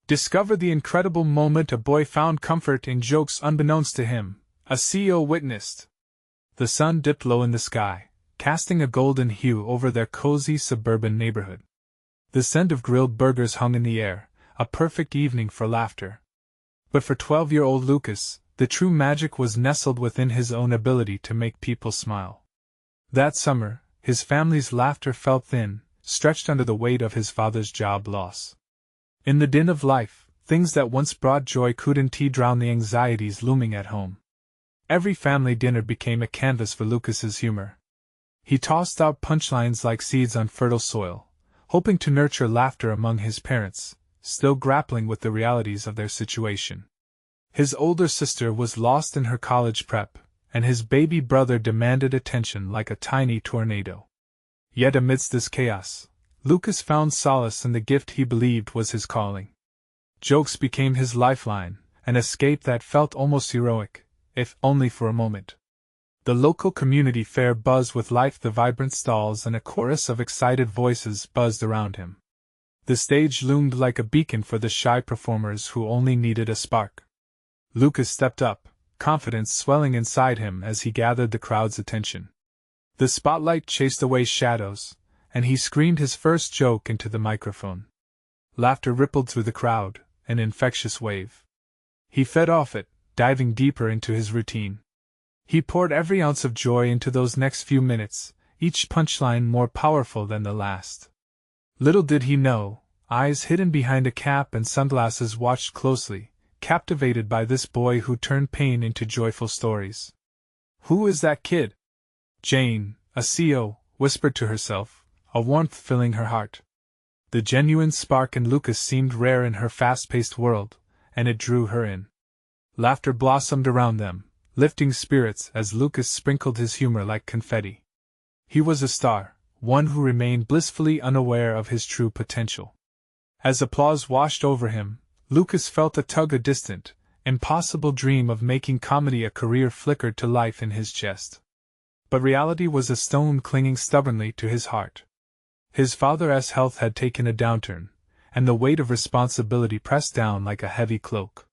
Discover the incredible moment a boy found comfort in jokes unbeknownst to him, a CEO witnessed. The sun dipped low in the sky, casting a golden hue over their cozy suburban neighborhood. The scent of grilled burgers hung in the air, a perfect evening for laughter. But for 12-year-old Lucas, the true magic was nestled within his own ability to make people smile. That summer, his family's laughter fell thin, stretched under the weight of his father's job loss. In the din of life, things that once brought joy couldn't drown the anxieties looming at home. Every family dinner became a canvas for Lucas's humor. He tossed out punchlines like seeds on fertile soil, hoping to nurture laughter among his parents, still grappling with the realities of their situation. His older sister was lost in her college prep, and his baby brother demanded attention like a tiny tornado. Yet amidst this chaos, Lucas found solace in the gift he believed was his calling. Jokes became his lifeline, an escape that felt almost heroic, if only for a moment. The local community fair buzzed with life, the vibrant stalls and a chorus of excited voices buzzed around him. The stage loomed like a beacon for the shy performers who only needed a spark. Lucas stepped up, confidence swelling inside him as he gathered the crowd's attention. The spotlight chased away shadows, and he screamed his first joke into the microphone. Laughter rippled through the crowd, an infectious wave. He fed off it, diving deeper into his routine. He poured every ounce of joy into those next few minutes, each punchline more powerful than the last. Little did he know, eyes hidden behind a cap and sunglasses watched closely, captivated by this boy who turned pain into joyful stories. "Who is that kid?" Jane, a CEO, whispered to herself, a warmth filling her heart. The genuine spark in Lucas seemed rare in her fast-paced world, and it drew her in. Laughter blossomed around them, lifting spirits as Lucas sprinkled his humor like confetti. He was a star, one who remained blissfully unaware of his true potential. As applause washed over him, Lucas felt a tug, a distant, impossible dream of making comedy a career flickered to life in his chest. But reality was a stone clinging stubbornly to his heart. His father's health had taken a downturn, and the weight of responsibility pressed down like a heavy cloak.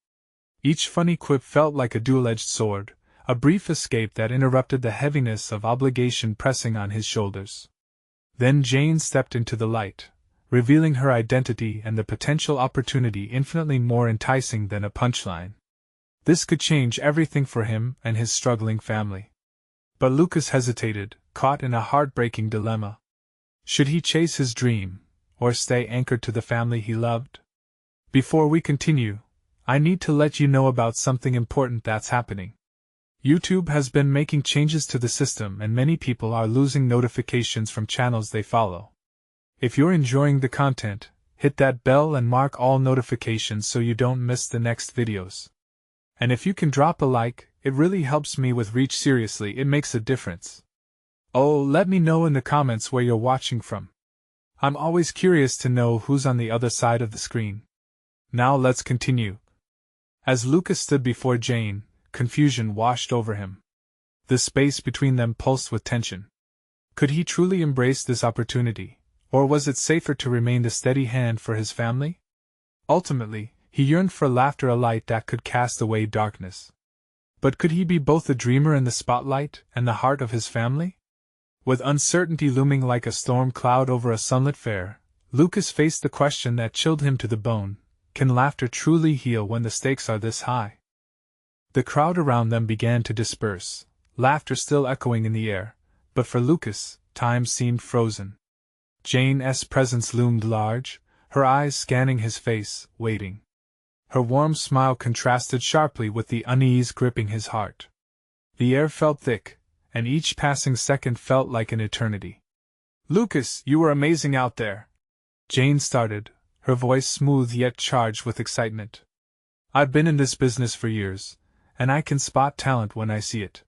Each funny quip felt like a dual-edged sword, a brief escape that interrupted the heaviness of obligation pressing on his shoulders. Then Jane stepped into the light, revealing her identity and the potential opportunity infinitely more enticing than a punchline. This could change everything for him and his struggling family. But Lucas hesitated, caught in a heartbreaking dilemma. Should he chase his dream, or stay anchored to the family he loved? Before we continue, I need to let you know about something important that's happening. YouTube has been making changes to the system and many people are losing notifications from channels they follow. If you're enjoying the content, hit that bell and mark all notifications so you don't miss the next videos. And if you can drop a like, it really helps me with reach. Seriously, it makes a difference. Oh, let me know in the comments where you're watching from. I'm always curious to know who's on the other side of the screen. Now let's continue. As Lucas stood before Jane, confusion washed over him. The space between them pulsed with tension. Could he truly embrace this opportunity, or was it safer to remain the steady hand for his family? Ultimately, he yearned for laughter, a light that could cast away darkness. But could he be both the dreamer in the spotlight and the heart of his family? With uncertainty looming like a storm cloud over a sunlit fair, Lucas faced the question that chilled him to the bone: can laughter truly heal when the stakes are this high? The crowd around them began to disperse, laughter still echoing in the air, but for Lucas, time seemed frozen. Jane's presence loomed large, her eyes scanning his face, waiting. Her warm smile contrasted sharply with the unease gripping his heart. The air felt thick, and each passing second felt like an eternity. "Lucas, you were amazing out there," Jane started, her voice smooth yet charged with excitement. "I've been in this business for years, and I can spot talent when I see it.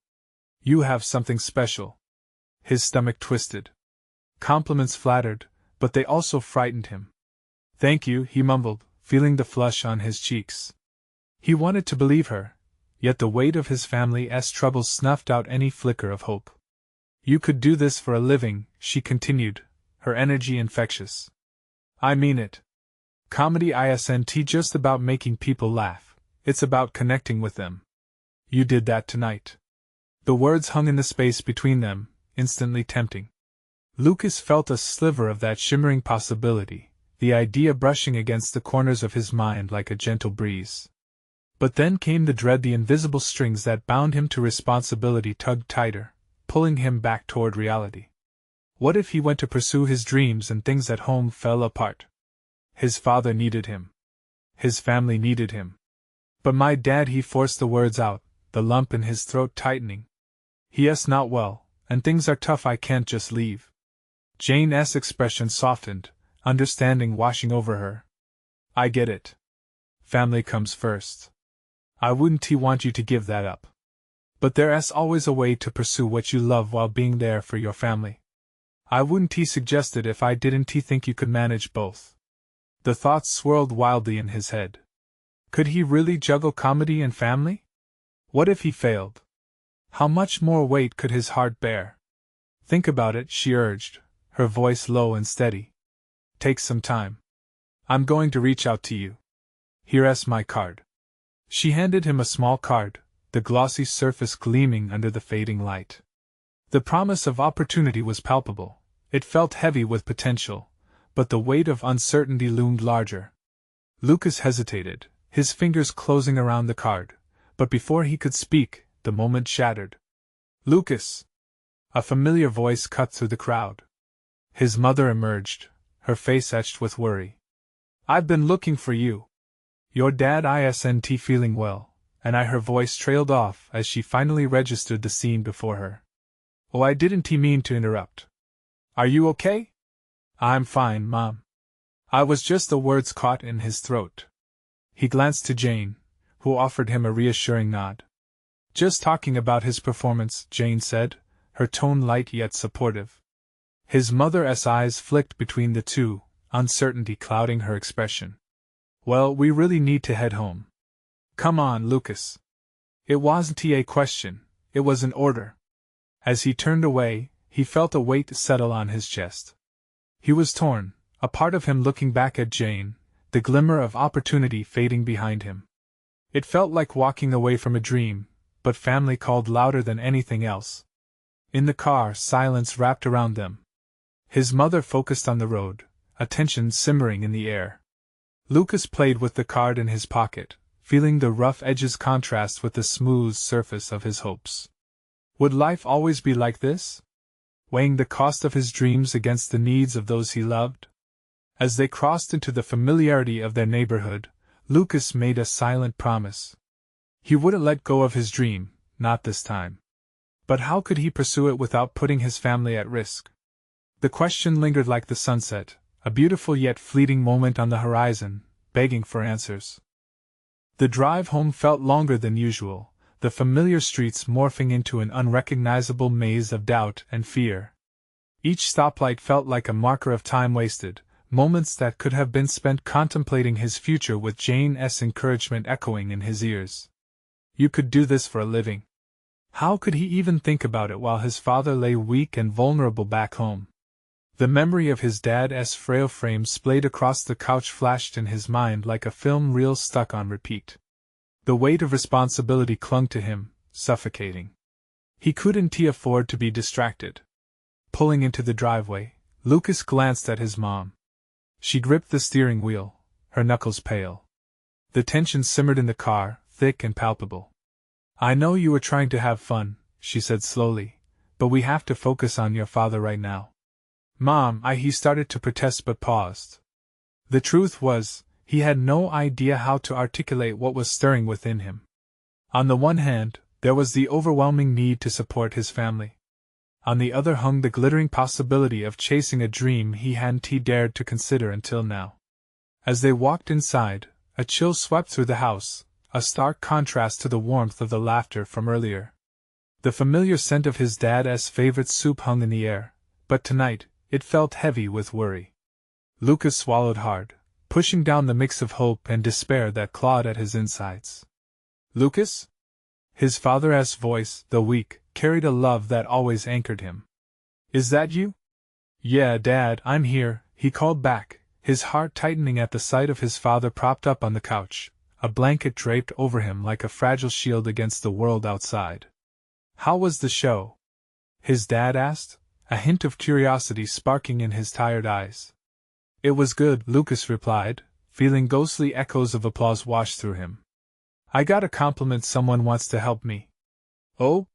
You have something special." His stomach twisted. Compliments flattered, but they also frightened him. "Thank you," he mumbled, feeling the flush on his cheeks. He wanted to believe her, yet the weight of his family's troubles snuffed out any flicker of hope. "You could do this for a living," she continued, her energy infectious. "I mean it. Comedy isn't just about making people laugh, it's about connecting with them. You did that tonight. The words hung in the space between them, instantly tempting. Lucas felt a sliver of that shimmering possibility, the idea brushing against the corners of his mind like a gentle breeze. But then came the dread. The invisible strings that bound him to responsibility tugged tighter, pulling him back toward reality. What if he went to pursue his dreams and things at home fell apart? His father needed him. His family needed him. But my dad, he forced the words out, the lump in his throat tightening. He's not well, and things are tough. I can't just leave. Jane's expression softened, understanding washing over her. I get it. Family comes first. I wouldn't want you to give that up. But there's always a way to pursue what you love while being there for your family. I wouldn't suggest it if I didn't think you could manage both. The thoughts swirled wildly in his head. Could he really juggle comedy and family? What if he failed? How much more weight could his heart bear? Think about it, she urged, her voice low and steady. Take some time. I'm going to reach out to you. Here's my card. She handed him a small card, the glossy surface gleaming under the fading light. The promise of opportunity was palpable. It felt heavy with potential, but the weight of uncertainty loomed larger. Lucas hesitated, his fingers closing around the card, but before he could speak, the moment shattered. Lucas! A familiar voice cut through the crowd. His mother emerged, her face etched with worry. I've been looking for you. Your dad isn't feeling well, and her voice trailed off as she finally registered the scene before her. Oh, I didn't mean to interrupt. Are you okay? I'm fine, Mom. I was just. The words caught in his throat. He glanced to Jane, who offered him a reassuring nod. Just talking about his performance, Jane said, her tone light yet supportive. His mother's eyes flicked between the two, uncertainty clouding her expression. Well, we really need to head home. Come on, Lucas. It wasn't a question, it was an order. As he turned away, he felt a weight settle on his chest. He was torn, a part of him looking back at Jane, the glimmer of opportunity fading behind him. It felt like walking away from a dream, but family called louder than anything else. In the car, silence wrapped around them. His mother focused on the road, a tension simmering in the air. Lucas played with the card in his pocket, feeling the rough edges contrast with the smooth surface of his hopes. Would life always be like this? Weighing the cost of his dreams against the needs of those he loved? As they crossed into the familiarity of their neighborhood, Lucas made a silent promise. He wouldn't let go of his dream, not this time. But how could he pursue it without putting his family at risk? The question lingered like the sunset, a beautiful yet fleeting moment on the horizon, begging for answers. The drive home felt longer than usual, the familiar streets morphing into an unrecognizable maze of doubt and fear. Each stoplight felt like a marker of time wasted, moments that could have been spent contemplating his future with Jane's encouragement echoing in his ears. You could do this for a living. How could he even think about it while his father lay weak and vulnerable back home? The memory of his dad's frail frame splayed across the couch flashed in his mind like a film reel stuck on repeat. The weight of responsibility clung to him, suffocating. He couldn't afford to be distracted. Pulling into the driveway, Lucas glanced at his mom. She gripped the steering wheel, her knuckles pale. The tension simmered in the car, thick and palpable. I know you were trying to have fun, she said slowly, but we have to focus on your father right now. Mom, he started to protest but paused. The truth was, he had no idea how to articulate what was stirring within him. On the one hand, there was the overwhelming need to support his family. On the other hung the glittering possibility of chasing a dream he hadn't dared to consider until now. As they walked inside, a chill swept through the house, a stark contrast to the warmth of the laughter from earlier. The familiar scent of his dad's favorite soup hung in the air, but tonight, it felt heavy with worry. Lucas swallowed hard, pushing down the mix of hope and despair that clawed at his insides. Lucas? His father's voice, though weak, carried a love that always anchored him. Is that you? Yeah, Dad, I'm here, he called back, his heart tightening at the sight of his father propped up on the couch, a blanket draped over him like a fragile shield against the world outside. "How was the show?" his dad asked, a hint of curiosity sparking in his tired eyes. "It was good," Lucas replied, feeling ghostly echoes of applause wash through him. "I got a compliment someone wants to help me." "Oh?"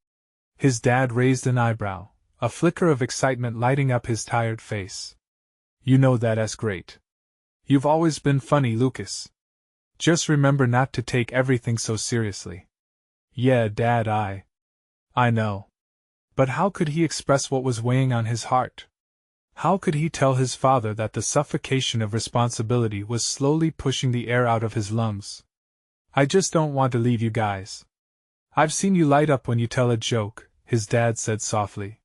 His dad raised an eyebrow, a flicker of excitement lighting up his tired face. "You know that's great. You've always been funny, Lucas. Just remember not to take everything so seriously." "Yeah, Dad, I know." But how could he express what was weighing on his heart? How could he tell his father that the suffocation of responsibility was slowly pushing the air out of his lungs? "I just don't want to leave you guys. I've seen you light up when you tell a joke," his dad said softly.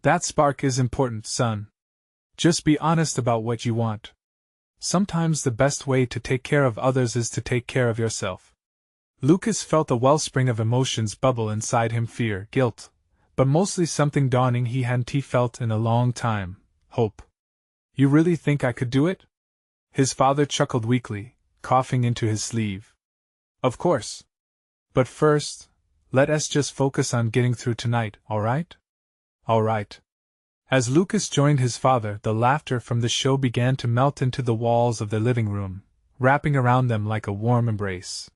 "That spark is important, son. Just be honest about what you want. Sometimes the best way to take care of others is to take care of yourself." Lucas felt a wellspring of emotions bubble inside him: fear, guilt, but mostly something dawning he hadn't felt in a long time: hope. "You really think I could do it?" His father chuckled weakly, coughing into his sleeve. "Of course. But first, let us just focus on getting through tonight, alright?" "Alright." As Lucas joined his father, the laughter from the show began to melt into the walls of their living room, wrapping around them like a warm embrace.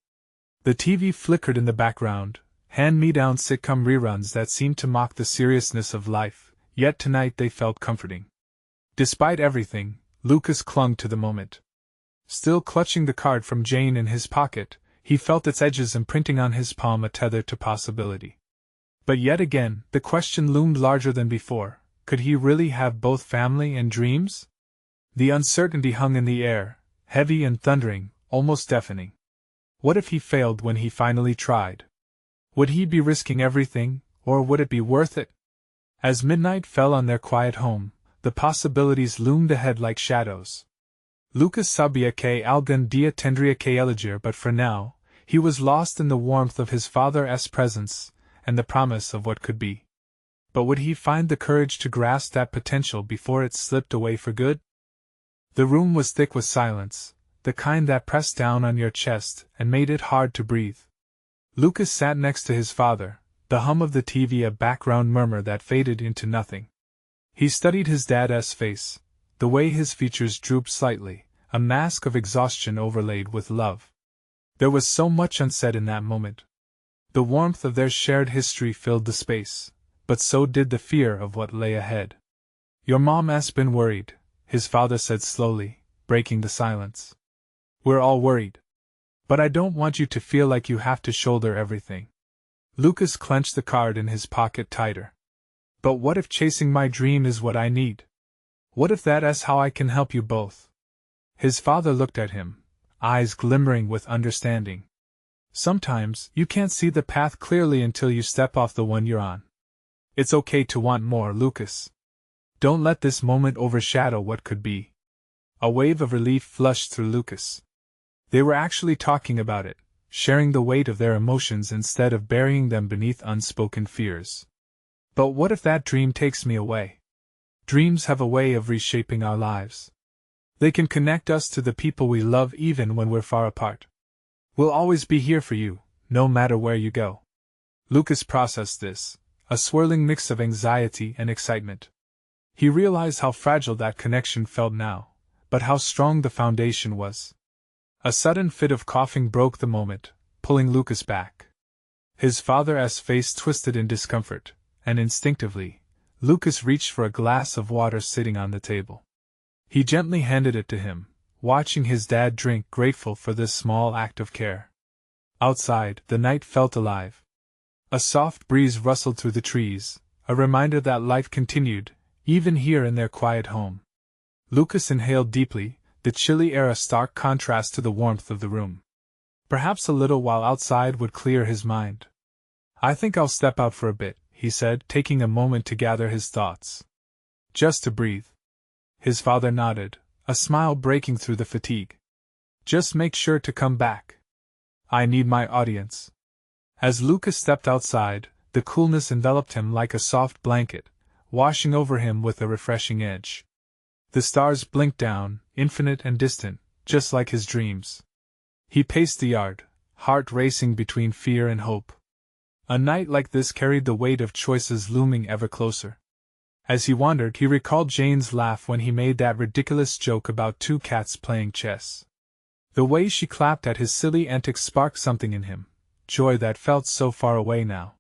The TV flickered in the background, hand-me-down sitcom reruns that seemed to mock the seriousness of life, yet tonight they felt comforting. Despite everything, Lucas clung to the moment. Still clutching the card from Jane in his pocket, he felt its edges imprinting on his palm, a tether to possibility. But yet again, the question loomed larger than before: could he really have both family and dreams? The uncertainty hung in the air, heavy and thundering, almost deafening. What if he failed when he finally tried? Would he be risking everything, or would it be worth it? As midnight fell on their quiet home, the possibilities loomed ahead like shadows. Lucas sabía que algún día tendría que elegir, but for now, he was lost in the warmth of his father's presence and the promise of what could be. But would he find the courage to grasp that potential before it slipped away for good? The room was thick with silence, the kind that pressed down on your chest and made it hard to breathe. Lucas sat next to his father, the hum of the TV a background murmur that faded into nothing. He studied his dad's face, the way his features drooped slightly, a mask of exhaustion overlaid with love. There was so much unsaid in that moment. The warmth of their shared history filled the space, but so did the fear of what lay ahead. "Your mom's been worried," his father said slowly, breaking the silence. "We're all worried. But I don't want you to feel like you have to shoulder everything." Lucas clenched the card in his pocket tighter. "But what if chasing my dream is what I need? What if that's how I can help you both?" His father looked at him, eyes glimmering with understanding. "Sometimes you can't see the path clearly until you step off the one you're on. It's okay to want more, Lucas. Don't let this moment overshadow what could be." A wave of relief flushed through Lucas. They were actually talking about it, sharing the weight of their emotions instead of burying them beneath unspoken fears. "But what if that dream takes me away?" Dreams have a way of reshaping our lives. They can connect us to the people we love even when we're far apart. "We'll always be here for you, no matter where you go." Lucas processed this, a swirling mix of anxiety and excitement. He realized how fragile that connection felt now, but how strong the foundation was. A sudden fit of coughing broke the moment, pulling Lucas back. His father's face twisted in discomfort, and instinctively, Lucas reached for a glass of water sitting on the table. He gently handed it to him, watching his dad drink, grateful for this small act of care. Outside, the night felt alive. A soft breeze rustled through the trees, a reminder that life continued, even here in their quiet home. Lucas inhaled deeply, the chilly air a stark contrast to the warmth of the room. Perhaps a little while outside would clear his mind. "I think I'll step out for a bit," he said, taking a moment to gather his thoughts. "Just to breathe." His father nodded, a smile breaking through the fatigue. "Just make sure to come back. I need my audience." As Lucas stepped outside, the coolness enveloped him like a soft blanket, washing over him with a refreshing edge. The stars blinked down, infinite and distant, just like his dreams. He paced the yard, heart racing between fear and hope. A night like this carried the weight of choices looming ever closer. As he wandered, he recalled Jane's laugh when he made that ridiculous joke about two cats playing chess. The way she clapped at his silly antics sparked something in him, joy that felt so far away now.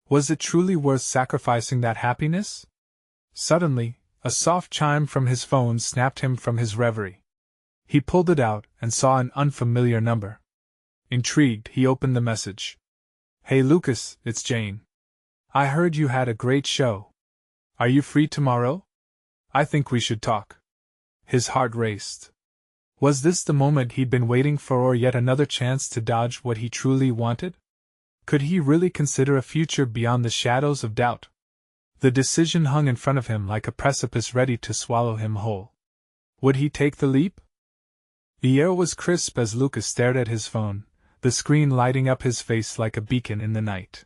Was it truly worth sacrificing that happiness? Suddenly, a soft chime from his phone snapped him from his reverie. He pulled it out and saw an unfamiliar number. Intrigued, he opened the message. "Hey Lucas, it's Jane. I heard you had a great show. Are you free tomorrow? I think we should talk." His heart raced. Was this the moment he'd been waiting for, or yet another chance to dodge what he truly wanted? Could he really consider a future beyond the shadows of doubt? The decision hung in front of him like a precipice ready to swallow him whole. Would he take the leap? The air was crisp as Lucas stared at his phone, the screen lighting up his face like a beacon in the night.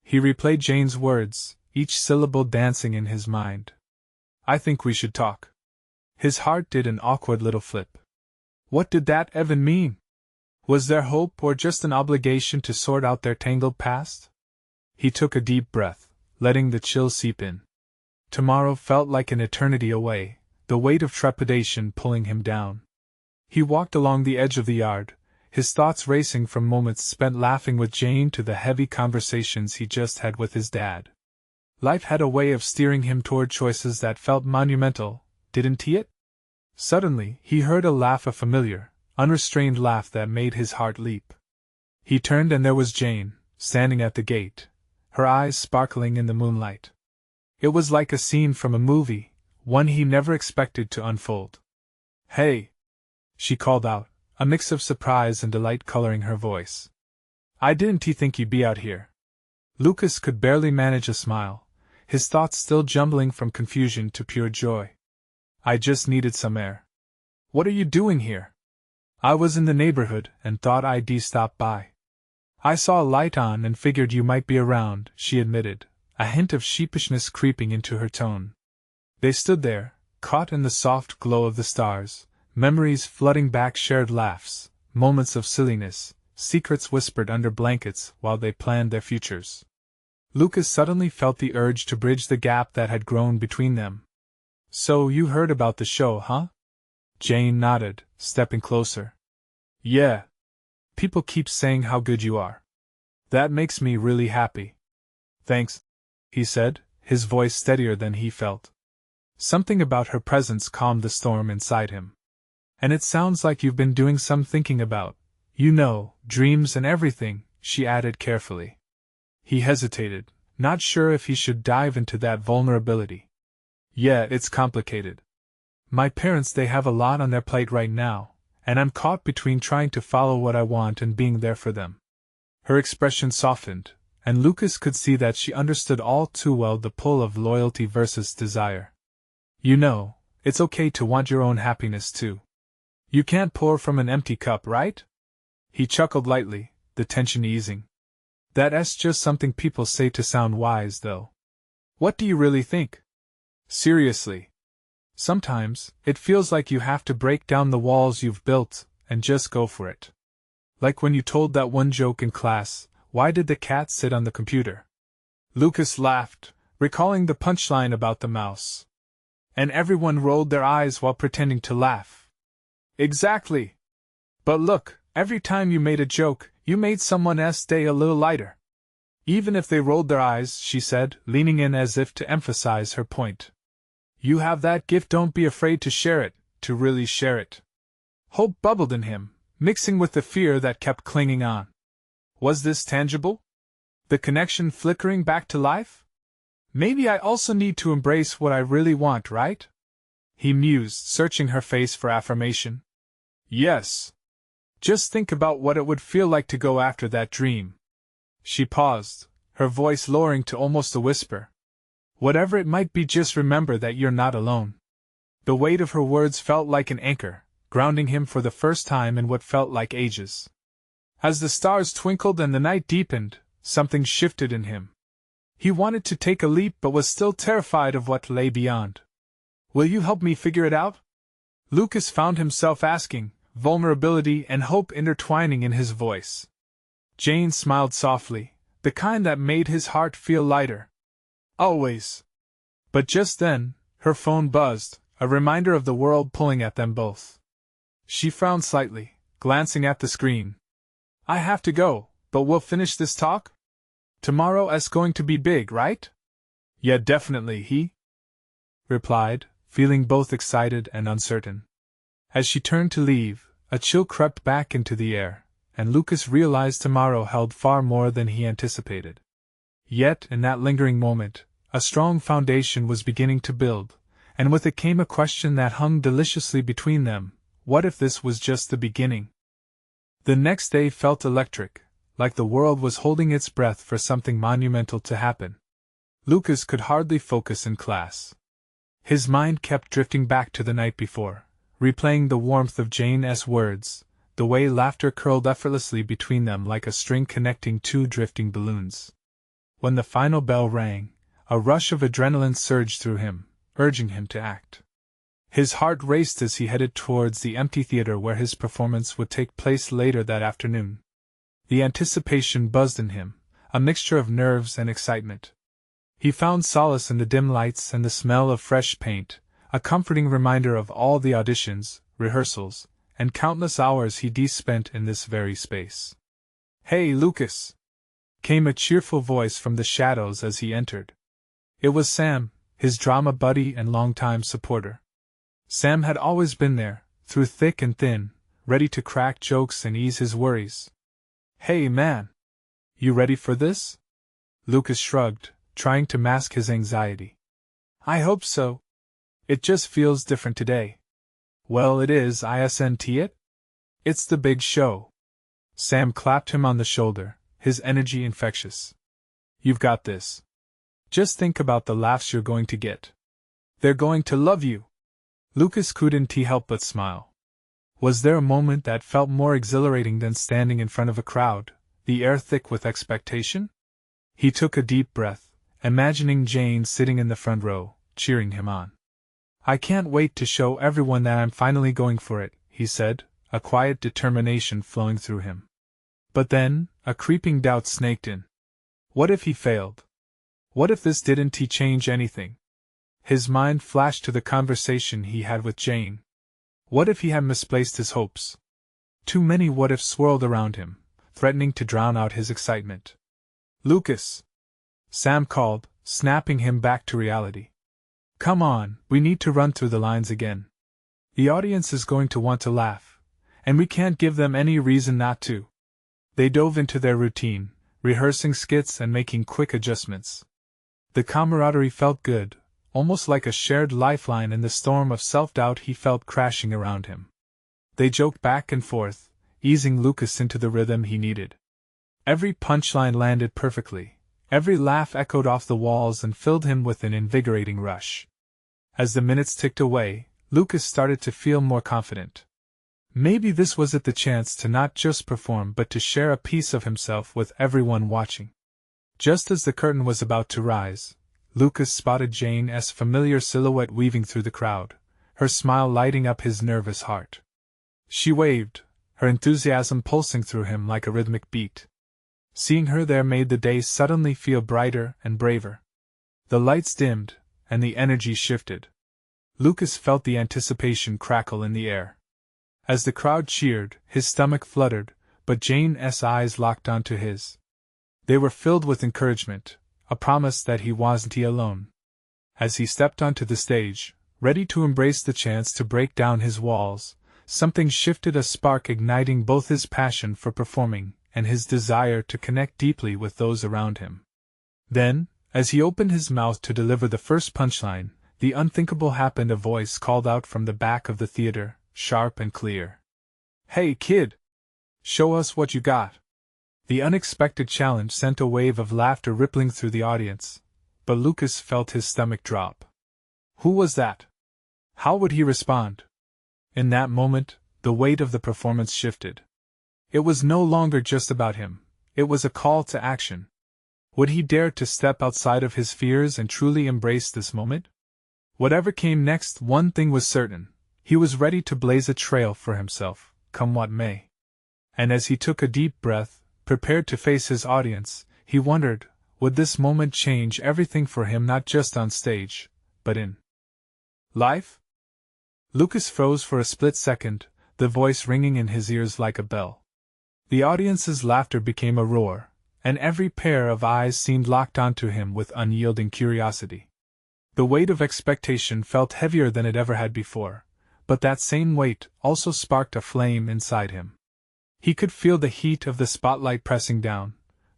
He replayed Jane's words, each syllable dancing in his mind. "I think we should talk." His heart did an awkward little flip. What did that even mean? Was there hope, or just an obligation to sort out their tangled past? He took a deep breath, letting the chill seep in. Tomorrow felt like an eternity away, the weight of trepidation pulling him down. He walked along the edge of the yard, his thoughts racing from moments spent laughing with Jane to the heavy conversations he just had with his dad. Life had a way of steering him toward choices that felt monumental, didn't it? Suddenly, he heard a laugh, a familiar, unrestrained laugh that made his heart leap. He turned and there was Jane, standing at the gate, her eyes sparkling in the moonlight. It was like a scene from a movie, one he never expected to unfold. "Hey!" she called out, a mix of surprise and delight coloring her voice. "I didn't think you'd be out here." Lucas could barely manage a smile, his thoughts still jumbling from confusion to pure joy. "I just needed some air." "What are you doing here?" "I was in the neighborhood and thought I'd stop by." "I saw a light on and figured you might be around," she admitted, a hint of sheepishness creeping into her tone. They stood there, caught in the soft glow of the stars, memories flooding back, shared laughs, moments of silliness, secrets whispered under blankets while they planned their futures. Lucas suddenly felt the urge to bridge the gap that had grown between them. "So you heard about the show, huh?" Jane nodded, stepping closer. "Yeah. People keep saying how good you are. That makes me really happy." "Thanks," he said, his voice steadier than he felt. Something about her presence calmed the storm inside him. "And it sounds like you've been doing some thinking about, dreams and everything," she added carefully. He hesitated, not sure if he should dive into that vulnerability. "Yeah, it's complicated. My parents, they have a lot on their plate right now, and I'm caught between trying to follow what I want and being there for them." Her expression softened, and Lucas could see that she understood all too well the pull of loyalty versus desire. It's okay to want your own happiness too. You can't pour from an empty cup, right?" He chuckled lightly, the tension easing. "That's just something people say to sound wise, though. What do you really think? Seriously. Sometimes, it feels like you have to break down the walls you've built, and just go for it. Like when you told that one joke in class, 'Why did the cat sit on the computer?' Lucas laughed, recalling the punchline about the mouse. And everyone rolled their eyes while pretending to laugh. Exactly. But look, every time you made a joke, you made someone else's day a little lighter. Even if they rolled their eyes," she said, leaning in as if to emphasize her point. "You have that gift, don't be afraid to share it, to really share it." Hope bubbled in him, mixing with the fear that kept clinging on. Was this tangible? The connection flickering back to life? Maybe I also need to embrace what I really want, right? He mused, searching her face for affirmation. Yes. Just think about what it would feel like to go after that dream. She paused, her voice lowering to almost a whisper. Whatever it might be, just remember that you're not alone. The weight of her words felt like an anchor, grounding him for the first time in what felt like ages. As the stars twinkled and the night deepened, something shifted in him. He wanted to take a leap but was still terrified of what lay beyond. Will you help me figure it out? Lucas found himself asking, vulnerability and hope intertwining in his voice. Jane smiled softly, the kind that made his heart feel lighter. Always. But just then, her phone buzzed, a reminder of the world pulling at them both. She frowned slightly, glancing at the screen. I have to go, but we'll finish this talk? Tomorrow's going to be big, right? Yeah, definitely, he replied, feeling both excited and uncertain. As she turned to leave, a chill crept back into the air, and Lucas realized tomorrow held far more than he anticipated. Yet, in that lingering moment, a strong foundation was beginning to build, and with it came a question that hung deliciously between them: what if this was just the beginning? The next day felt electric, like the world was holding its breath for something monumental to happen. Lucas could hardly focus in class. His mind kept drifting back to the night before, replaying the warmth of Jane's words, the way laughter curled effortlessly between them like a string connecting two drifting balloons. When the final bell rang, a rush of adrenaline surged through him, urging him to act. His heart raced as he headed towards the empty theater where his performance would take place later that afternoon. The anticipation buzzed in him, a mixture of nerves and excitement. He found solace in the dim lights and the smell of fresh paint, a comforting reminder of all the auditions, rehearsals, and countless hours he'd spent in this very space. Hey, Lucas! Came a cheerful voice from the shadows as he entered. It was Sam, his drama buddy and longtime supporter. Sam had always been there, through thick and thin, ready to crack jokes and ease his worries. Hey, man! You ready for this? Lucas shrugged, trying to mask his anxiety. I hope so. It just feels different today. Well, it is, isn't it? It's the big show. Sam clapped him on the shoulder, his energy infectious. You've got this. Just think about the laughs you're going to get. They're going to love you. Lucas couldn't help but smile. Was there a moment that felt more exhilarating than standing in front of a crowd, the air thick with expectation? He took a deep breath, imagining Jane sitting in the front row, cheering him on. I can't wait to show everyone that I'm finally going for it, he said, a quiet determination flowing through him. But then, a creeping doubt snaked in. What if he failed? What if this didn't change anything? His mind flashed to the conversation he had with Jane. What if he had misplaced his hopes? Too many what-ifs swirled around him, threatening to drown out his excitement. Lucas! Sam called, snapping him back to reality. Come on, we need to run through the lines again. The audience is going to want to laugh, and we can't give them any reason not to. They dove into their routine, rehearsing skits and making quick adjustments. The camaraderie felt good, almost like a shared lifeline in the storm of self-doubt he felt crashing around him. They joked back and forth, easing Lucas into the rhythm he needed. Every punchline landed perfectly, every laugh echoed off the walls and filled him with an invigorating rush. As the minutes ticked away, Lucas started to feel more confident. Maybe this was the chance to not just perform but to share a piece of himself with everyone watching. Just as the curtain was about to rise, Lucas spotted Jane's familiar silhouette weaving through the crowd, her smile lighting up his nervous heart. She waved, her enthusiasm pulsing through him like a rhythmic beat. Seeing her there made the day suddenly feel brighter and braver. The lights dimmed, and the energy shifted. Lucas felt the anticipation crackle in the air. As the crowd cheered, his stomach fluttered, but Jane's eyes locked onto his. They were filled with encouragement, a promise that he wasn't alone. As he stepped onto the stage, ready to embrace the chance to break down his walls, something shifted, a spark igniting both his passion for performing and his desire to connect deeply with those around him. Then, as he opened his mouth to deliver the first punchline, the unthinkable happened. A voice called out from the back of the theater, sharp and clear. Hey, kid! Show us what you got! The unexpected challenge sent a wave of laughter rippling through the audience, but Lucas felt his stomach drop. Who was that? How would he respond? In that moment, the weight of the performance shifted. It was no longer just about him, it was a call to action. Would he dare to step outside of his fears and truly embrace this moment? Whatever came next, one thing was certain: he was ready to blaze a trail for himself, come what may. And as he took a deep breath, prepared to face his audience, he wondered, would this moment change everything for him, not just on stage, but in life? Lucas froze for a split second, the voice ringing in his ears like a bell. The audience's laughter became a roar, and every pair of eyes seemed locked onto him with unyielding curiosity. The weight of expectation felt heavier than it ever had before, but that same weight also sparked a flame inside him. He could feel the heat of the spotlight pressing down,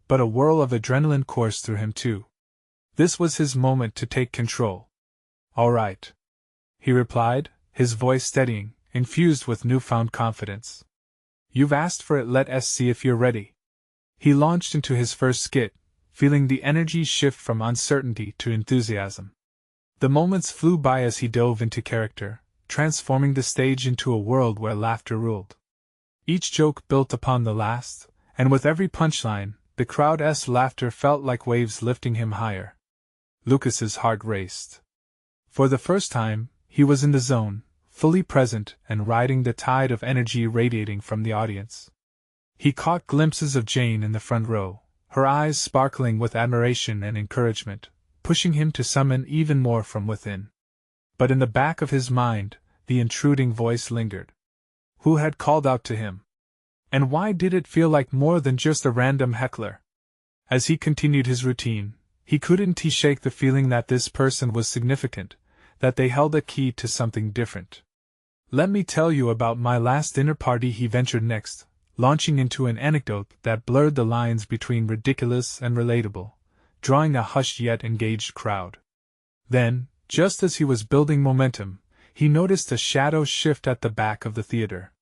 but a whirl of adrenaline coursed through him too. This was his moment to take control. "All right," he replied, his voice steadying, infused with newfound confidence. "You've asked for it, let's see if you're ready." He launched into his first skit, feeling the energy shift from uncertainty to enthusiasm. The moments flew by as he dove into character, transforming the stage into a world where laughter ruled. Each joke built upon the last, and with every punchline, the crowd's laughter felt like waves lifting him higher. Lucas's heart raced. For the first time, he was in the zone, fully present and riding the tide of energy radiating from the audience. He caught glimpses of Jane in the front row, her eyes sparkling with admiration and encouragement, pushing him to summon even more from within. But in the back of his mind, the intruding voice lingered. Who had called out to him? And why did it feel like more than just a random heckler? As he continued his routine, he couldn't shake the feeling that this person was significant, that they held a key to something different. "Let me tell you about my last dinner party," he ventured next, launching into an anecdote that blurred the lines between ridiculous and relatable, drawing a hushed yet engaged crowd. Then, just as he was building momentum, he noticed a shadow shift at the back of the theater.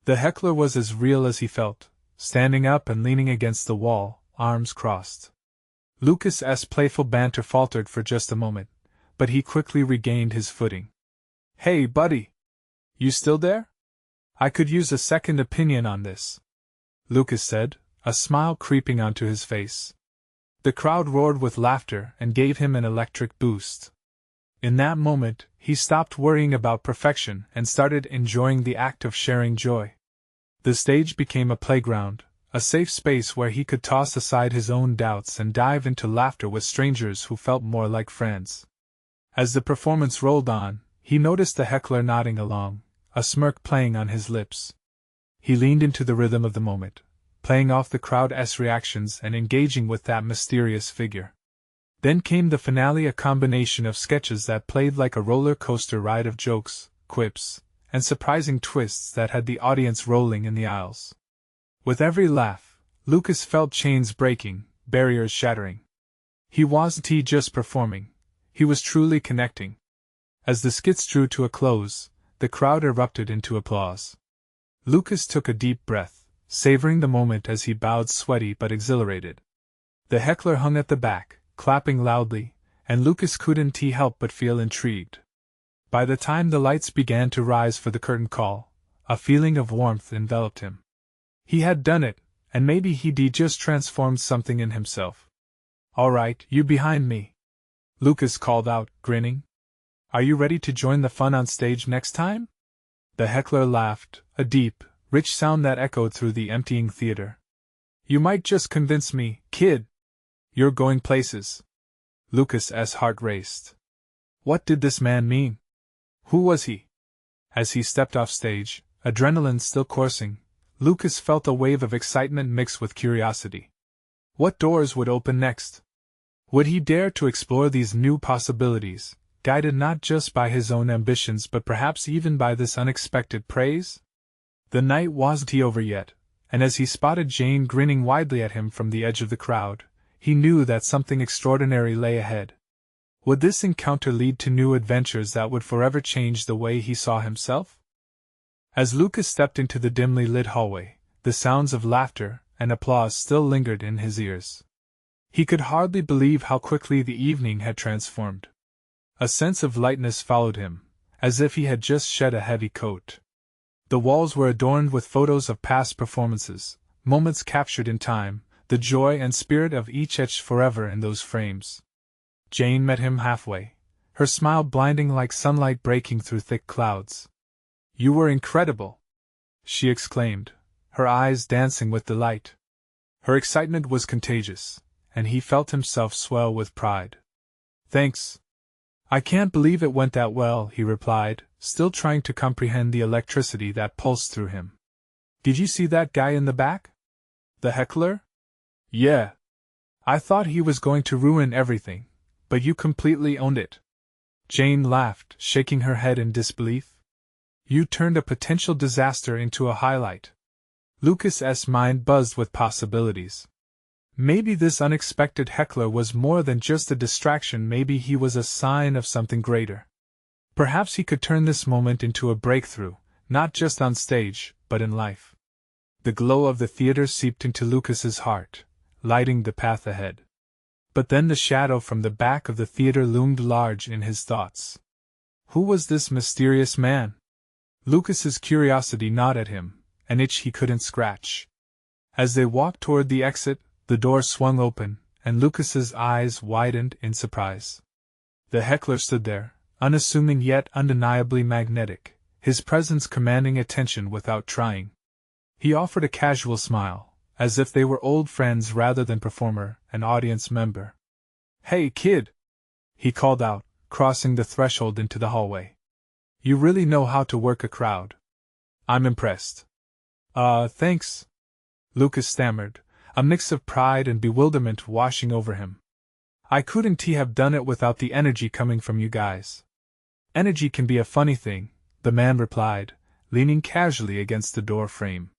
The heckler was as real as he felt, standing up and leaning against the wall, arms crossed. Lucas's playful banter faltered for just a moment, but he quickly regained his footing. "Hey, buddy! You still there? I could use a second opinion on this," Lucas said, a smile creeping onto his face. The crowd roared with laughter and gave him an electric boost. In that moment, he stopped worrying about perfection and started enjoying the act of sharing joy. The stage became a playground, a safe space where he could toss aside his own doubts and dive into laughter with strangers who felt more like friends. As the performance rolled on, he noticed the heckler nodding along, a smirk playing on his lips. He leaned into the rhythm of the moment, playing off the crowd's reactions and engaging with that mysterious figure. Then came the finale, a combination of sketches that played like a roller coaster ride of jokes, quips, and surprising twists that had the audience rolling in the aisles. With every laugh, Lucas felt chains breaking, barriers shattering. He wasn't just performing, he was truly connecting. As the skits drew to a close, the crowd erupted into applause. Lucas took a deep breath, savoring the moment as he bowed, sweaty but exhilarated. The heckler hung at the back, clapping loudly, and Lucas couldn't help but feel intrigued. By the time the lights began to rise for the curtain call, a feeling of warmth enveloped him. He had done it, and maybe he'd just transformed something in himself. "All right, you behind me," Lucas called out, grinning. "Are you ready to join the fun on stage next time?" The heckler laughed, a deep, rich sound that echoed through the emptying theater. "You might just convince me, kid. You're going places." Lucas's heart raced. What did this man mean? Who was he? As he stepped off stage, adrenaline still coursing, Lucas felt a wave of excitement mixed with curiosity. What doors would open next? Would he dare to explore these new possibilities, guided not just by his own ambitions but perhaps even by this unexpected praise? The night wasn't over yet, and as he spotted Jane grinning widely at him from the edge of the crowd, he knew that something extraordinary lay ahead. Would this encounter lead to new adventures that would forever change the way he saw himself? As Lucas stepped into the dimly lit hallway, the sounds of laughter and applause still lingered in his ears. He could hardly believe how quickly the evening had transformed. A sense of lightness followed him, as if he had just shed a heavy coat. The walls were adorned with photos of past performances, moments captured in time, the joy and spirit of each etched forever in those frames. Jane met him halfway, her smile blinding like sunlight breaking through thick clouds. "You were incredible!" she exclaimed, her eyes dancing with delight. Her excitement was contagious, and he felt himself swell with pride. "Thanks. I can't believe it went that well," he replied, still trying to comprehend the electricity that pulsed through him. "Did you see that guy in the back? The heckler?" "Yeah. I thought he was going to ruin everything, but you completely owned it." Jane laughed, shaking her head in disbelief. "You turned a potential disaster into a highlight." Lucas's mind buzzed with possibilities. Maybe this unexpected heckler was more than just a distraction, maybe he was a sign of something greater. Perhaps he could turn this moment into a breakthrough, not just on stage, but in life. The glow of the theater seeped into Lucas's heart, lighting the path ahead. But then the shadow from the back of the theater loomed large in his thoughts. Who was this mysterious man? Lucas's curiosity gnawed at him, an itch he couldn't scratch. As they walked toward the exit, the door swung open, and Lucas's eyes widened in surprise. The heckler stood there, unassuming yet undeniably magnetic, his presence commanding attention without trying. He offered a casual smile, as if they were old friends rather than performer and audience member. "Hey, kid!" he called out, crossing the threshold into the hallway. "You really know how to work a crowd. I'm impressed." Thanks," Lucas stammered, a mix of pride and bewilderment washing over him. "I couldn't have done it without the energy coming from you guys." "Energy can be a funny thing," the man replied, leaning casually against the door frame.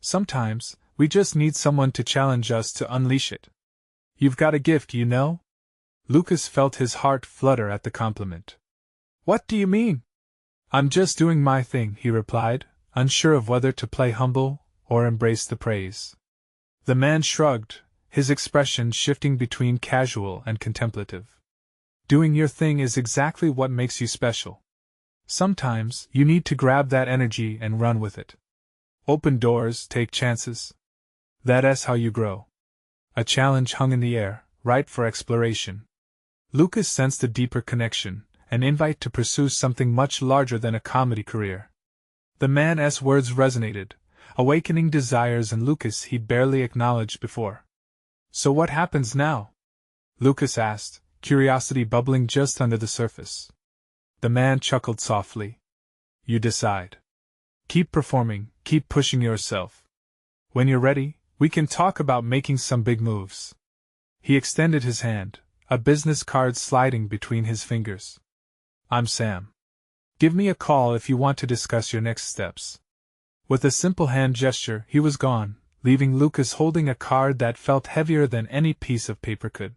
"Sometimes, we just need someone to challenge us to unleash it. You've got a gift, you know?" Lucas felt his heart flutter at the compliment. "What do you mean?" "I'm just doing my thing," he replied, unsure of whether to play humble or embrace the praise. The man shrugged, his expression shifting between casual and contemplative. "Doing your thing is exactly what makes you special. Sometimes, you need to grab that energy and run with it. Open doors, take chances. That's how you grow." A challenge hung in the air, ripe for exploration. Lucas sensed a deeper connection, an invite to pursue something much larger than a comedy career. The man's words resonated, awakening desires in Lucas he'd barely acknowledged before. "So what happens now?" Lucas asked, curiosity bubbling just under the surface. The man chuckled softly. "You decide. Keep performing, keep pushing yourself. When you're ready, we can talk about making some big moves." He extended his hand, a business card sliding between his fingers. "I'm Sam. Give me a call if you want to discuss your next steps." With a simple hand gesture, he was gone, leaving Lucas holding a card that felt heavier than any piece of paper could.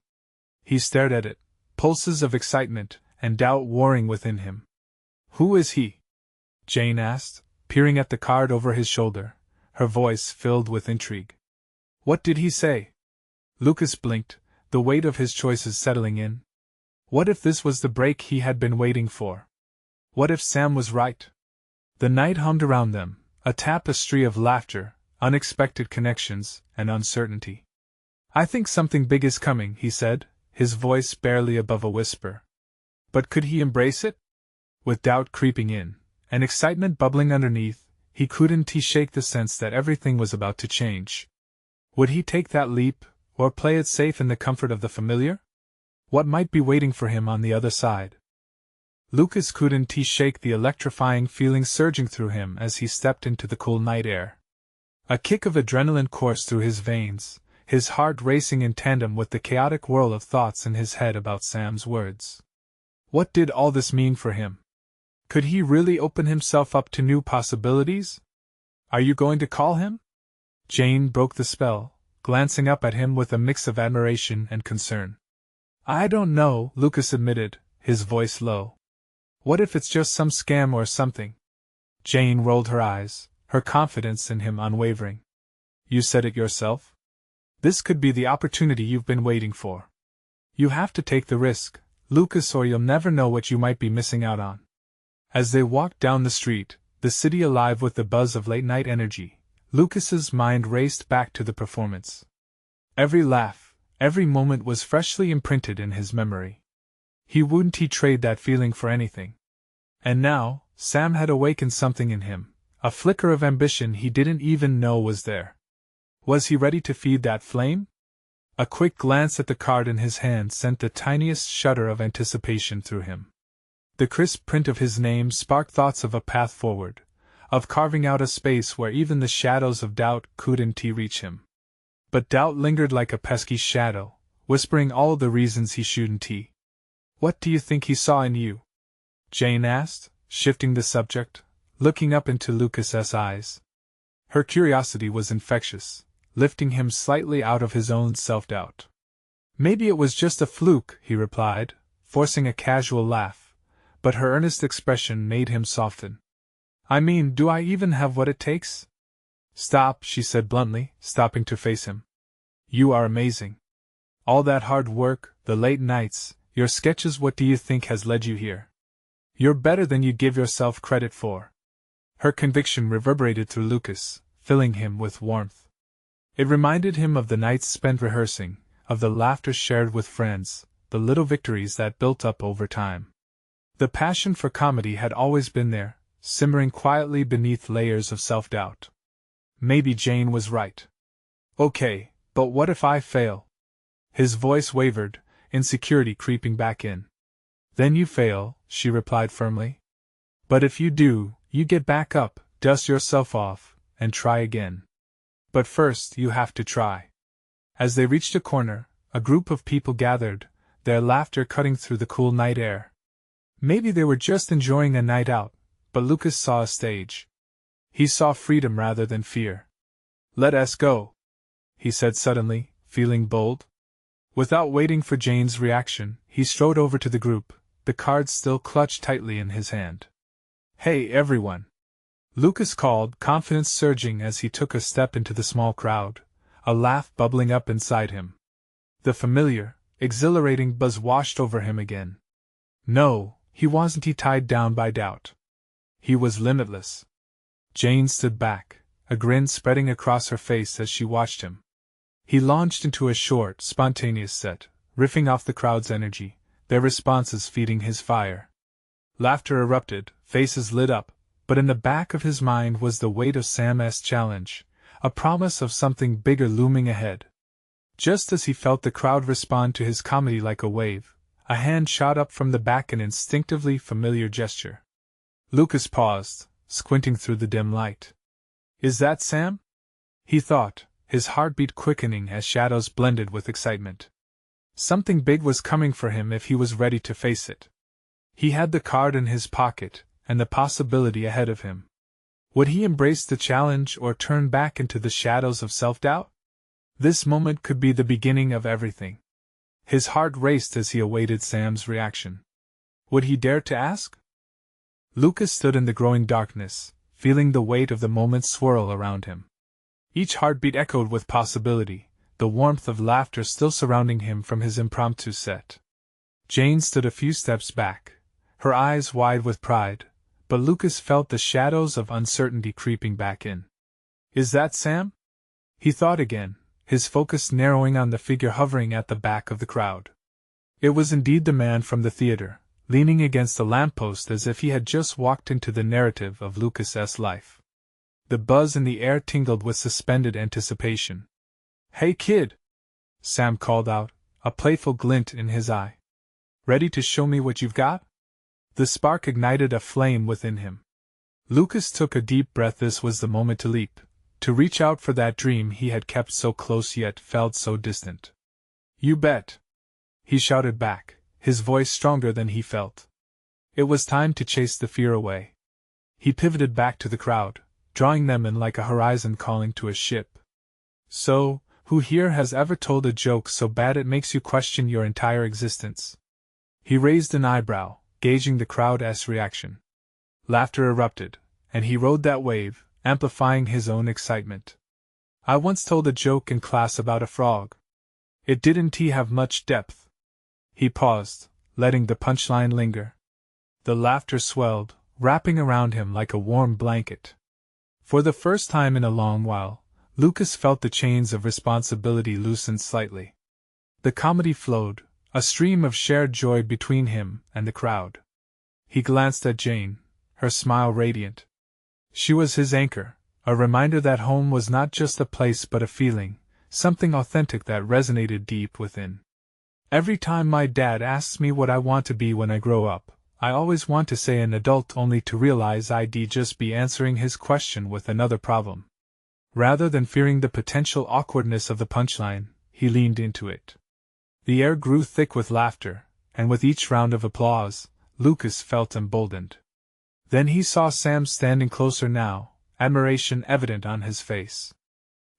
He stared at it, pulses of excitement and doubt warring within him. "Who is he?" Jane asked, peering at the card over his shoulder, her voice filled with intrigue. "What did he say?" Lucas blinked, the weight of his choices settling in. What if this was the break he had been waiting for? What if Sam was right? The night hummed around them, a tapestry of laughter, unexpected connections, and uncertainty. "I think something big is coming," he said, his voice barely above a whisper. But could he embrace it? With doubt creeping in, and excitement bubbling underneath, he couldn't shake the sense that everything was about to change. Would he take that leap, or play it safe in the comfort of the familiar? What might be waiting for him on the other side? Lucas couldn't shake the electrifying feeling surging through him as he stepped into the cool night air. A kick of adrenaline coursed through his veins, his heart racing in tandem with the chaotic whirl of thoughts in his head about Sam's words. What did all this mean for him? Could he really open himself up to new possibilities? "Are you going to call him?" Jane broke the spell, glancing up at him with a mix of admiration and concern. "I don't know," Lucas admitted, his voice low. "What if it's just some scam or something?" Jane rolled her eyes, her confidence in him unwavering. "You said it yourself. This could be the opportunity you've been waiting for. You have to take the risk, Lucas, or you'll never know what you might be missing out on." As they walked down the street, the city alive with the buzz of late-night energy, Lucas's mind raced back to the performance. Every laugh, every moment was freshly imprinted in his memory. Wouldn't he trade that feeling for anything? And now, Sam had awakened something in him, a flicker of ambition he didn't even know was there. Was he ready to feed that flame? A quick glance at the card in his hand sent the tiniest shudder of anticipation through him. The crisp print of his name sparked thoughts of a path forward, of carving out a space where even the shadows of doubt couldn't reach him. But doubt lingered like a pesky shadow, whispering all the reasons he shouldn't. What do you think he saw in you? Jane asked, shifting the subject, looking up into Lucas's eyes. Her curiosity was infectious, lifting him slightly out of his own self-doubt. Maybe it was just a fluke, he replied, forcing a casual laugh, but her earnest expression made him soften. I mean, do I even have what it takes? Stop, she said bluntly, stopping to face him. You are amazing. All that hard work, the late nights, your sketches, what do you think has led you here? You're better than you give yourself credit for. Her conviction reverberated through Lucas, filling him with warmth. It reminded him of the nights spent rehearsing, of the laughter shared with friends, the little victories that built up over time. The passion for comedy had always been there, simmering quietly beneath layers of self-doubt. Maybe Jane was right. Okay, but what if I fail? His voice wavered, insecurity creeping back in. Then you fail, she replied firmly. But if you do, you get back up, dust yourself off, and try again. But first you have to try. As they reached a corner, a group of people gathered, their laughter cutting through the cool night air. Maybe they were just enjoying a night out, but Lucas saw a stage. He saw freedom rather than fear. Let us go, he said suddenly, feeling bold. Without waiting for Jane's reaction, he strode over to the group, the cards still clutched tightly in his hand. Hey everyone! Lucas called, confidence surging as he took a step into the small crowd, a laugh bubbling up inside him. The familiar, exhilarating buzz washed over him again. No, he wasn't tied down by doubt. He was limitless. Jane stood back, a grin spreading across her face as she watched him. He launched into a short, spontaneous set, riffing off the crowd's energy, their responses feeding his fire. Laughter erupted, faces lit up, but in the back of his mind was the weight of Sam's challenge, a promise of something bigger looming ahead. Just as he felt the crowd respond to his comedy like a wave, a hand shot up from the back, an instinctively familiar gesture. Lucas paused, squinting through the dim light. Is that Sam? He thought, his heartbeat quickening as shadows blended with excitement. Something big was coming for him if he was ready to face it. He had the card in his pocket, and the possibility ahead of him. Would he embrace the challenge or turn back into the shadows of self-doubt? This moment could be the beginning of everything. His heart raced as he awaited Sam's reaction. Would he dare to ask? Lucas stood in the growing darkness, feeling the weight of the moment swirl around him. Each heartbeat echoed with possibility, the warmth of laughter still surrounding him from his impromptu set. Jane stood a few steps back, her eyes wide with pride, but Lucas felt the shadows of uncertainty creeping back in. Is that Sam? He thought again, his focus narrowing on the figure hovering at the back of the crowd. It was indeed the man from the theater, leaning against a lamppost as if he had just walked into the narrative of Lucas's life. The buzz in the air tingled with suspended anticipation. Hey kid! Sam called out, a playful glint in his eye. Ready to show me what you've got? The spark ignited a flame within him. Lucas took a deep breath. This was the moment to leap, to reach out for that dream he had kept so close yet felt so distant. You bet! He shouted back, his voice stronger than he felt. It was time to chase the fear away. He pivoted back to the crowd, drawing them in like a horizon calling to a ship. So, who here has ever told a joke so bad it makes you question your entire existence? He raised an eyebrow, gauging the crowd's reaction. Laughter erupted, and he rode that wave, amplifying his own excitement. I once told a joke in class about a frog. It didn't have much depth. He paused, letting the punchline linger. The laughter swelled, wrapping around him like a warm blanket. For the first time in a long while, Lucas felt the chains of responsibility loosened slightly. The comedy flowed, a stream of shared joy between him and the crowd. He glanced at Jane, her smile radiant. She was his anchor, a reminder that home was not just a place but a feeling, something authentic that resonated deep within. Every time my dad asks me what I want to be when I grow up, I always want to say an adult, only to realize I'd just be answering his question with another problem. Rather than fearing the potential awkwardness of the punchline, he leaned into it. The air grew thick with laughter, and with each round of applause, Lucas felt emboldened. Then he saw Sam standing closer now, admiration evident on his face.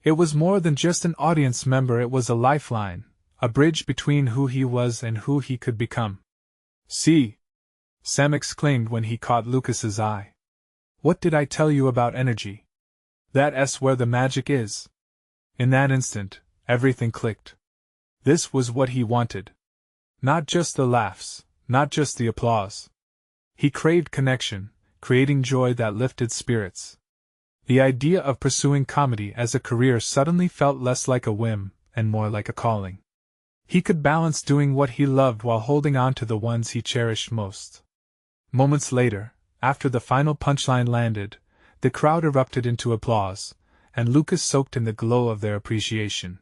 It was more than just an audience member, it was a lifeline, a bridge between who he was and who he could become. "See!" Sam exclaimed when he caught Lucas's eye. "What did I tell you about energy? That's where the magic is." In that instant, everything clicked. This was what he wanted. Not just the laughs, not just the applause. He craved connection, creating joy that lifted spirits. The idea of pursuing comedy as a career suddenly felt less like a whim and more like a calling. He could balance doing what he loved while holding on to the ones he cherished most. Moments later, after the final punchline landed, the crowd erupted into applause, and Lucas soaked in the glow of their appreciation.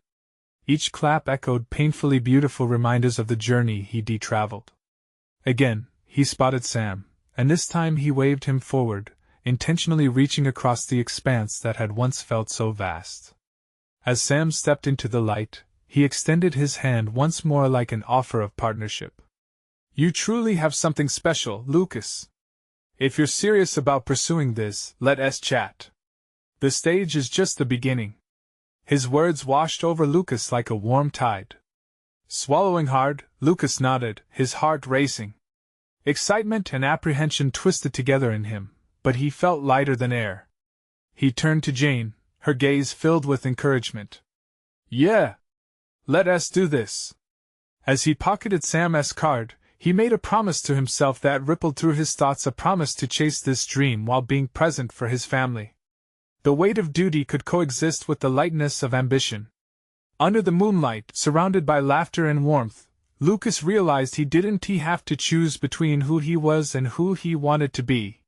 Each clap echoed painfully beautiful reminders of the journey he'd traveled. Again, he spotted Sam, and this time he waved him forward, intentionally reaching across the expanse that had once felt so vast. As Sam stepped into the light, he extended his hand once more like an offer of partnership. "You truly have something special, Lucas. If you're serious about pursuing this, let's chat. The stage is just the beginning." His words washed over Lucas like a warm tide. Swallowing hard, Lucas nodded, his heart racing. Excitement and apprehension twisted together in him, but he felt lighter than air. He turned to Jane, her gaze filled with encouragement. "Yeah! Let's do this." As he pocketed Sam's card, he made a promise to himself that rippled through his thoughts, a promise to chase this dream while being present for his family. The weight of duty could coexist with the lightness of ambition. Under the moonlight, surrounded by laughter and warmth, Lucas realized he didn't have to choose between who he was and who he wanted to be.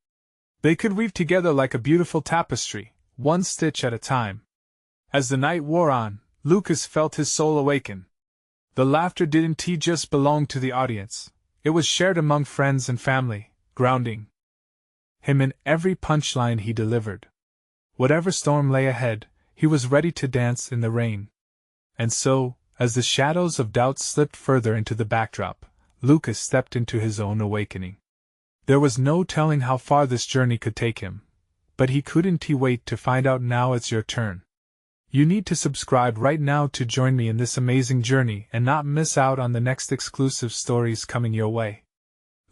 They could weave together like a beautiful tapestry, one stitch at a time. As the night wore on, Lucas felt his soul awaken. The laughter didn't just belong to the audience, it was shared among friends and family, grounding him in every punchline he delivered. Whatever storm lay ahead, he was ready to dance in the rain. And so, as the shadows of doubt slipped further into the backdrop, Lucas stepped into his own awakening. There was no telling how far this journey could take him, but he couldn't wait to find out. Now it's your turn. You need to subscribe right now to join me in this amazing journey and not miss out on the next exclusive stories coming your way.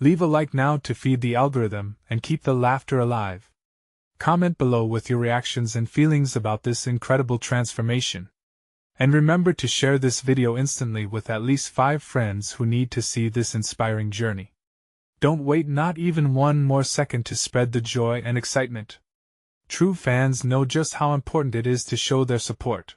Leave a like now to feed the algorithm and keep the laughter alive. Comment below with your reactions and feelings about this incredible transformation. And remember to share this video instantly with at least 5 friends who need to see this inspiring journey. Don't wait not even one more second to spread the joy and excitement. True fans know just how important it is to show their support.